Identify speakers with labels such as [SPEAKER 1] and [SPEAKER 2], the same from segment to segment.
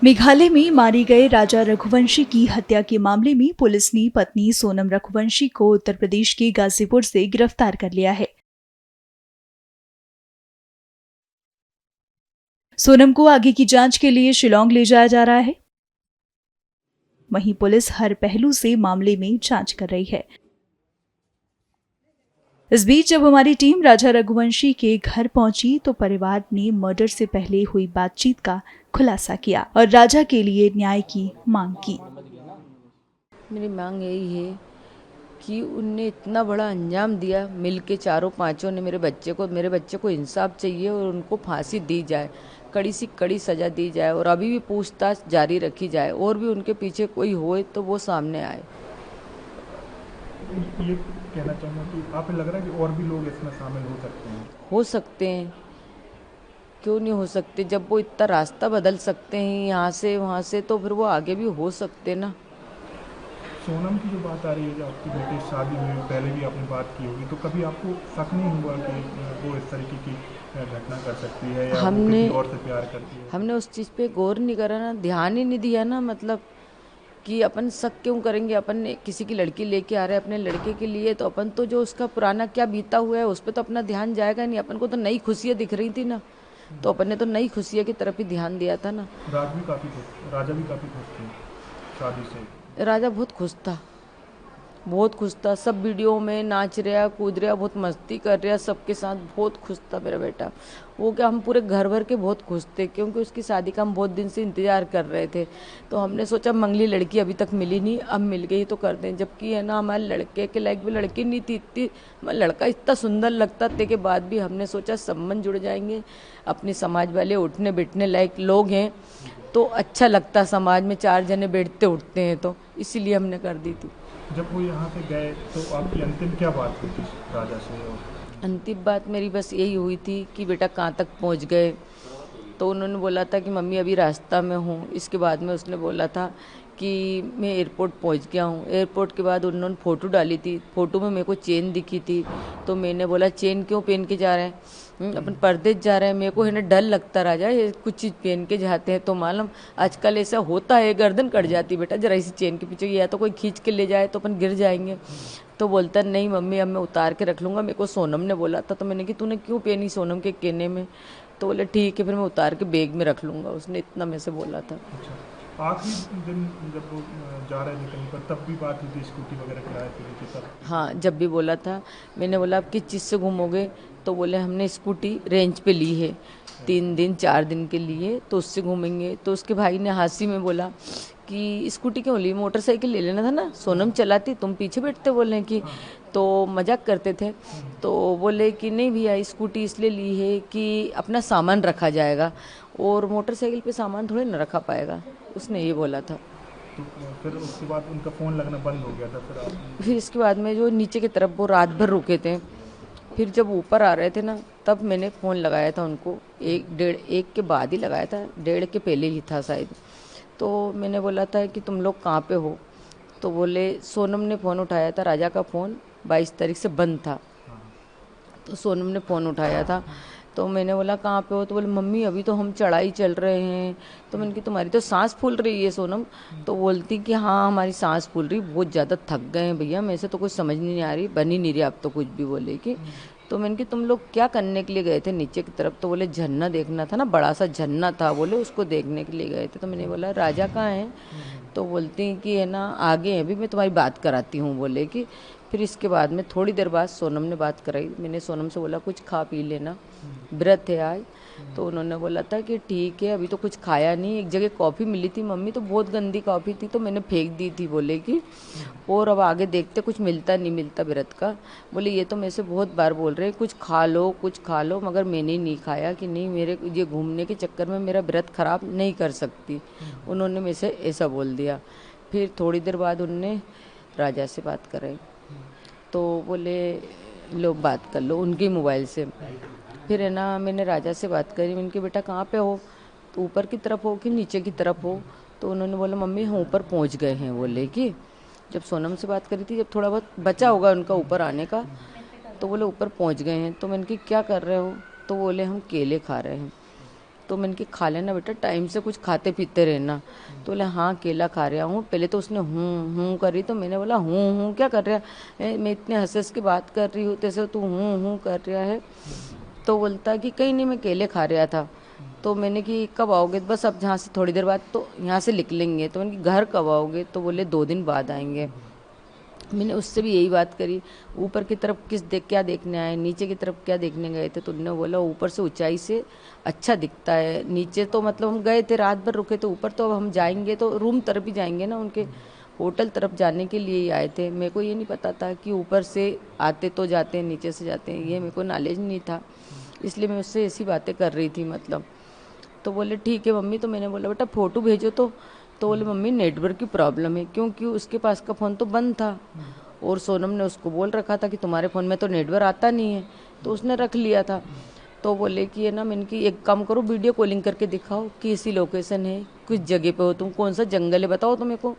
[SPEAKER 1] मेघालय में मारे गए राजा रघुवंशी की हत्या के मामले में पुलिस ने पत्नी सोनम रघुवंशी को उत्तर प्रदेश के गाजीपुर से गिरफ्तार कर लिया है। सोनम को आगे की जांच के लिए शिलांग ले जाया जा रहा है। वहीं पुलिस हर पहलू से मामले में जांच कर रही है। इस बीच जब हमारी टीम राजा रघुवंशी के घर पहुंची तो परिवार ने मर्डर से पहले हुई बातचीत का खुलासा किया और राजा के लिए न्याय की मांग की।
[SPEAKER 2] मेरी मांग यही है कि उनने इतना बड़ा अंजाम दिया, मिलके चारों पांचों ने मेरे बच्चे को इंसाफ चाहिए और उनको फांसी दी जाए, कड़ी सी कड़ी सजा दी जाए और अभी भी पूछताछ जारी रखी जाए और भी उनके पीछे कोई होए तो वो सामने आए।
[SPEAKER 3] ये कहना चाहूँगा कि आपको लग रहा है कि और भी लोग इसमें शामिल हो सकते हैं?
[SPEAKER 2] हो सकते हैं, क्यों नहीं हो सकते। जब वो इतना रास्ता बदल सकते हैं यहाँ से वहाँ से, तो फिर वो आगे भी हो सकते ना।
[SPEAKER 3] सोनम की जो बात आ रही है, जो आपकी बेटी शादी में पहले भी आपने बात की होगी, तो कभी आपको शक नहीं हुआ कि वो इस तरीके की घटना कर सकती है या वो
[SPEAKER 2] हमने
[SPEAKER 3] किसी और से प्यार करती है?
[SPEAKER 2] हमने उस चीज़ पे गौर नहीं करा ना, ध्यान ही नहीं दिया ना। मतलब कि अपन शक क्यों करेंगे, अपन ने किसी की लड़की लेके आ रहे हैं अपने लड़के के लिए, तो अपन तो जो उसका पुराना क्या बीता हुआ है उस पर तो अपना ध्यान जाएगा नहीं। अपन को तो नई खुशियाँ दिख रही थी ना, तो अपन ने तो नई खुशियाँ की तरफ ही ध्यान दिया था ना।
[SPEAKER 3] राजा भी काफ़ी खुश थे शादी से।
[SPEAKER 2] राजा बहुत खुश था, बहुत खुश था। सब वीडियो में नाच रहा कूद रहा, बहुत मस्ती कर रहा सबके साथ, बहुत खुश था मेरा बेटा। वो क्या, हम पूरे घर भर के बहुत खुश थे क्योंकि उसकी शादी का हम बहुत दिन से इंतजार कर रहे थे। तो हमने सोचा मंगली लड़की अभी तक मिली नहीं, अब मिल गई तो कर दें। जबकि है ना, हमारे लड़के के लायक भी लड़की नहीं थी इतनी, लड़का इतना सुंदर लगता थे के बाद भी हमने सोचा संबंध जुड़ जाएंगे, अपने समाज वाले उठने बैठने लायक लोग हैं तो अच्छा लगता, समाज में चार जने बैठते उठते हैं, तो इसीलिए हमने कर दी थी।
[SPEAKER 3] जब वो यहाँ से गए तो आपकी अंतिम क्या बात हुई थी राजा से?
[SPEAKER 2] अंतिम बात मेरी बस यही हुई थी कि बेटा कहाँ तक पहुँच गए। तो उन्होंने बोला था कि मम्मी अभी रास्ता में हूँ। इसके बाद में उसने बोला था कि मैं एयरपोर्ट पहुँच गया हूँ। एयरपोर्ट के बाद उन्होंने फ़ोटो डाली थी, फ़ोटो में मेरे को चेन दिखी थी। तो मैंने बोला चेन क्यों पहन के जा रहे हैं, अपन परदेश जा रहे हैं। मेरे को है ना डर लगता राजा, ये कुछ चीज़ पहन के जाते हैं तो मालूम आजकल ऐसा होता है, गर्दन कट जाती बेटा जरा इसी चेन के पीछे, या तो कोई खींच के ले जाए तो अपन गिर जाएंगे। तो बोलता नहीं मम्मी अब मैं उतार के रख लूँगा, मेरे को सोनम ने बोला था। तो मैंने कि तूने क्यों पहनी सोनम के कहने में? तो बोले ठीक है फिर मैं उतार के बैग में रख लूँगा, उसने इतना मेरे से बोला था।
[SPEAKER 3] अच्छा, आखिरी दिन जब वो जा रहे थे कहीं पर तब भी बात हुई थी, स्कूटी वगैरह किराए पे ली थी तब?
[SPEAKER 2] हाँ, जब भी बोला था। मैंने बोला आप किस चीज़ से घूमोगे? तो बोले हमने स्कूटी रेंज पे ली है 3 दिन 4 दिन के लिए, तो उससे घूमेंगे। तो उसके भाई ने हंसी में बोला कि स्कूटी क्यों ली, मोटरसाइकिल ले लेना था ना, सोनम चलाती तुम पीछे बैठते। बोले कि तो मजाक करते थे। तो बोले कि नहीं भैया स्कूटी इसलिए ली है कि अपना सामान रखा जाएगा और मोटरसाइकिल पे सामान थोड़े ना रखा पाएगा, उसने ये बोला था।
[SPEAKER 3] तो फिर उसके बाद उनका फ़ोन लगना बंद हो गया था फिर
[SPEAKER 2] फिर इसके बाद में जो नीचे की तरफ वो रात भर रुके थे, फिर जब ऊपर आ रहे थे ना तब मैंने फ़ोन लगाया था उनको, 1 के बाद ही लगाया था, 1:30 के पहले ही था शायद। तो मैंने बोला था कि तुम लोग कहाँ पे हो? तो बोले सोनम ने फ़ोन उठाया था, राजा का फ़ोन 22 तारीख से बंद था। तो सोनम ने फ़ोन उठाया था। तो मैंने बोला कहाँ पे हो? तो बोले मम्मी अभी तो हम चढ़ाई चल रहे हैं। तो मैंने कहा तुम्हारी तो सांस फूल रही है सोनम। तो बोलती कि हाँ हमारी सांस फूल रही, बहुत ज़्यादा थक गए हैं भैया, मेरे से तो कुछ समझ नहीं आ रही, बन ही नहीं रही आप तो कुछ भी। बोले कि तो मैंने कि तुम लोग क्या करने के लिए गए थे नीचे की तरफ? तो बोले झरना देखना था ना, बड़ा सा झरना था, बोले उसको देखने के लिए गए थे। तो मैंने बोला राजा कहाँ है? तो बोलती हैं कि है ना आगे हैं, अभी मैं तुम्हारी बात कराती हूँ। बोले कि फिर इसके बाद में थोड़ी देर बाद सोनम ने बात कराई। मैंने सोनम से बोला कुछ खा पी लेना, व्रत है आज। तो उन्होंने बोला था कि ठीक है अभी तो कुछ खाया नहीं। एक जगह कॉफ़ी मिली थी मम्मी, तो बहुत गंदी कॉफ़ी थी तो मैंने फेंक दी थी। बोले कि और अब आगे देखते कुछ मिलता नहीं मिलता व्रत का। बोले ये तो मेरे से बहुत बार बोल रहे हैं कुछ खा लो कुछ खा लो, मगर मैंने नहीं खाया कि नहीं मेरे ये घूमने के चक्कर में मेरा व्रत खराब नहीं कर सकती। उन्होंने मेरे से ऐसा बोल दिया। फिर थोड़ी देर बाद उनने राजा से बात कराई, तो बोले लो बात कर लो उनके मोबाइल से। फिर है ना मैंने राजा से बात करी, मैंने कहा बेटा कहाँ पे हो? तो ऊपर की तरफ हो कि नीचे की तरफ हो? तो उन्होंने बोला मम्मी हम ऊपर पहुँच गए हैं। बोले कि जब सोनम से बात करी थी, जब थोड़ा बहुत बचा होगा उनका ऊपर आने का, तो बोले ऊपर पहुँच गए हैं। तो मैंने कहा क्या कर रहे हो? तो बोले हम केले खा रहे हैं। तो मैंने कि खा लेना बेटा, टाइम से कुछ खाते पीते रहना। तो बोले हाँ केला खा रहा हूँ। पहले तो उसने हूँ करी, तो मैंने बोला हूँ क्या कर रहा है, मैं इतने हंस हंस की बात कर रही हूँ तैसे तू हूँ कर रहा है। तो बोलता कि कहीं नहीं, मैं केले खा रहा था। तो मैंने कि कब आओगे, बस अब जहाँ से थोड़ी देर बाद तो यहाँ से निकलेंगे। तो मैंने कि घर कब आओगे, तो बोले 2 दिन बाद आएंगे। मैंने उससे भी यही बात करी, ऊपर की तरफ क्या देखने आए, नीचे की तरफ क्या देखने गए थे। तो उन्होंने बोला ऊपर से ऊंचाई से अच्छा दिखता है, नीचे तो मतलब हम गए थे रात भर रुके, तो ऊपर तो अब हम जाएंगे तो रूम तरफ ही जाएंगे ना, उनके होटल तरफ जाने के लिए ही आए थे। मेरे को ये नहीं पता था कि ऊपर से आते तो जाते हैं नीचे से जाते हैं, ये मेरे को नॉलेज नहीं था, इसलिए मैं उससे ऐसी बातें कर रही थी मतलब। तो बोले ठीक है मम्मी। तो मैंने बोला बेटा फ़ोटो भेजो। तो बोले मम्मी नेटवर्क की प्रॉब्लम है, क्योंकि उसके पास का फ़ोन तो बंद था और सोनम ने उसको बोल रखा था कि तुम्हारे फ़ोन में तो नेटवर्क आता नहीं है, तो उसने रख लिया था। तो बोले कि है ना, मैंने कि एक काम करो वीडियो कॉलिंग करके दिखाओ कि ऐसी लोकेशन है, किस जगह पे हो तुम, कौन सा जंगल है बताओ तो मेरे को।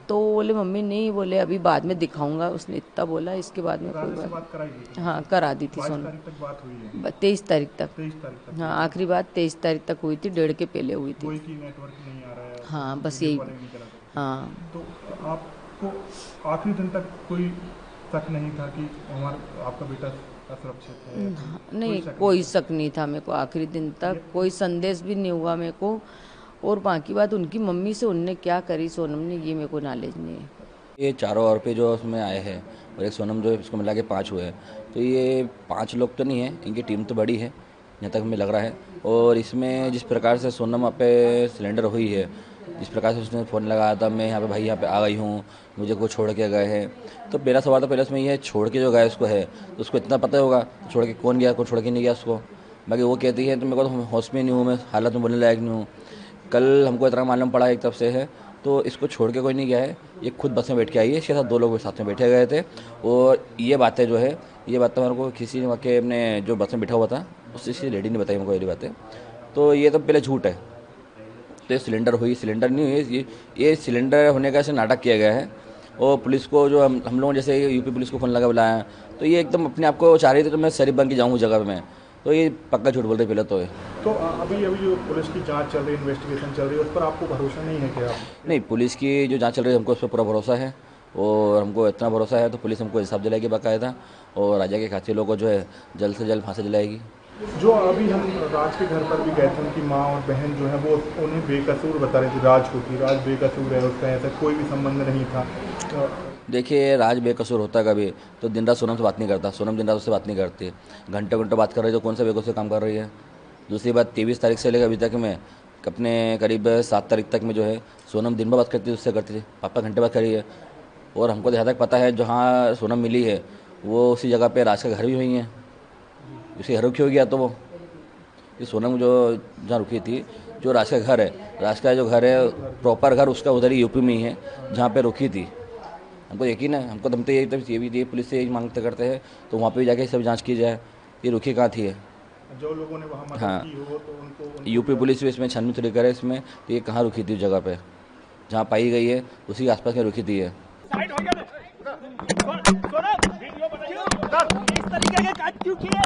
[SPEAKER 2] तो बोले मम्मी नहीं, बोले अभी बाद में दिखाऊंगा, उसने इतना बोला। इसके बाद में कोई बात
[SPEAKER 3] कराई थी?
[SPEAKER 2] हाँ करा दी थी
[SPEAKER 3] 22
[SPEAKER 2] सोनम।
[SPEAKER 3] तारीख तक बात हुई है?
[SPEAKER 2] 23 तारीख तक।
[SPEAKER 3] 23 तारीख तक?
[SPEAKER 2] हाँ आखिरी बात 23 तारीख तक हुई थी, 1.5 के पहले हुई थी।
[SPEAKER 3] कोई की नेटवर्क नहीं आ रहा है?
[SPEAKER 2] हाँ बस
[SPEAKER 3] वीडियो
[SPEAKER 2] यही।
[SPEAKER 3] कॉलिंग नहीं करा सकते?
[SPEAKER 2] हाँ
[SPEAKER 3] तो आपको आखिरी दिन तक कोई शक नहीं था कि आपका बेटा असुरक्षित है?
[SPEAKER 2] नहीं कोई शक नहीं था मेरे को, आखिरी दिन तक कोई संदेश भी नहीं हुआ मेरे को। और बाकी बात उनकी मम्मी से उनने क्या करी सोनम ने, ये मेरे को नॉलेज नहीं है।
[SPEAKER 4] ये चारों आरोपी जो उसमें आए हैं और एक सोनम, जो इसको मिला के 5 हुए हैं, तो ये 5 लोग तो नहीं है, इनकी टीम तो बड़ी है जहाँ तक हमें लग रहा है। और इसमें जिस प्रकार से सोनम पे सिलेंडर हुई है, जिस प्रकार से उसने फ़ोन लगाया था मैं यहाँ पे भाई यहाँ पे आ गई हूँ, मुझे को छोड़ के गए हैं, तो मेरा सवाल तो पहले उसमें ये है, छोड़ के जो गया उसको है तो उसको इतना पता होगा तो छोड़ के कौन गया, कौन छोड़ के नहीं गया उसको। बाकी वो कहती है तो मेरे को तो होश में नहीं हूँ, मैं हालत में बोलने लायक नहीं हूँ। कल हमको इतना मालूम पड़ा एक तरफ से है, तो इसको छोड़ के कोई नहीं गया है, ये खुद बस में बैठ के आई है, इसके साथ 2 लोग साथ में बैठे गए थे। और ये बातें जो है, ये बातें मेरे को किसी ने के अपने जो बस में बैठा हुआ था उससे लेडी ने बताई मेरे को ये बातें। तो ये तो पहले झूठ है। तो ये सिलेंडर सिलेंडर नहीं हुई, ये सिलेंडर होने का ऐसे नाटक किया गया है। और पुलिस को जो हम लोगों जैसे यूपी पुलिस को फ़ोन लगा बुलाया, तो ये एकदम अपने आप को चाह रही थी तो मैं शरीफ बन के जाऊँ जगह में, तो ये पक्का झूठ बोल रहे पहले तो है।
[SPEAKER 3] तो अभी जो पुलिस की जांच चल रही है, इन्वेस्टिगेशन चल रही है, उस पर आपको भरोसा नहीं है क्या?
[SPEAKER 4] नहीं, पुलिस की जो जांच चल रही है हमको उस पर पूरा भरोसा है, और हमको इतना भरोसा है तो पुलिस हमको इंसाफ दिलाएगी बाकायदा, और राजा के खातिर लोगों को जो है जल्द से जल्द फांसी दिलाएगी।
[SPEAKER 3] जो अभी हम राज के घर पर भी गए थे, उनकी माँ और बहन जो है वो उन्हें बेकसूर बता रही थी, राज को, कि राज बेकसूर है, उसका ऐसा कोई भी संबंध नहीं था।
[SPEAKER 4] देखिए, राज बेकसूर होता कभी तो दिन रात सोनम से बात नहीं करता, सोनम दिन रात उससे बात नहीं करती, घंटे घंटे बात कर रही है, तो कौन सा बेकसूर काम कर रही है। दूसरी बात, 23 तारीख से लेकर अभी तक में अपने करीब 7 तारीख तक में जो है सोनम दिन भर बात करती थी, उससे करती थी, पापा घंटे बात करी है। और हमको जहाँ तक पता है जहाँ सोनम मिली है वो उसी जगह पे राज का घर भी हुई है, उसी घर रुकी हो गया। तो वो ये सोनम जो जहाँ रुकी थी, जो राज का घर है, राज का जो घर है प्रॉपर घर उसका उधर ही यूपी में ही है जहाँ पे रुकी थी। हमको यकीन है, हमको दम तो ये पुलिस से यही मांगते करते हैं, तो वहाँ पे जाके सब जांच की जाए ये रुकी कहाँ थी है।
[SPEAKER 3] जो लोगों ने वहाँ मदद
[SPEAKER 4] हाँ,
[SPEAKER 3] की हो तो उनको
[SPEAKER 4] यूपी पुलिस भी इसमें छानबीन थोड़ी करे इसमें, तो ये कहाँ रुकी थी, उस जगह पे जहाँ पाई गई है उसी के आसपास में रुकी थी है।
[SPEAKER 5] इस तरीके के काट क्यों किए?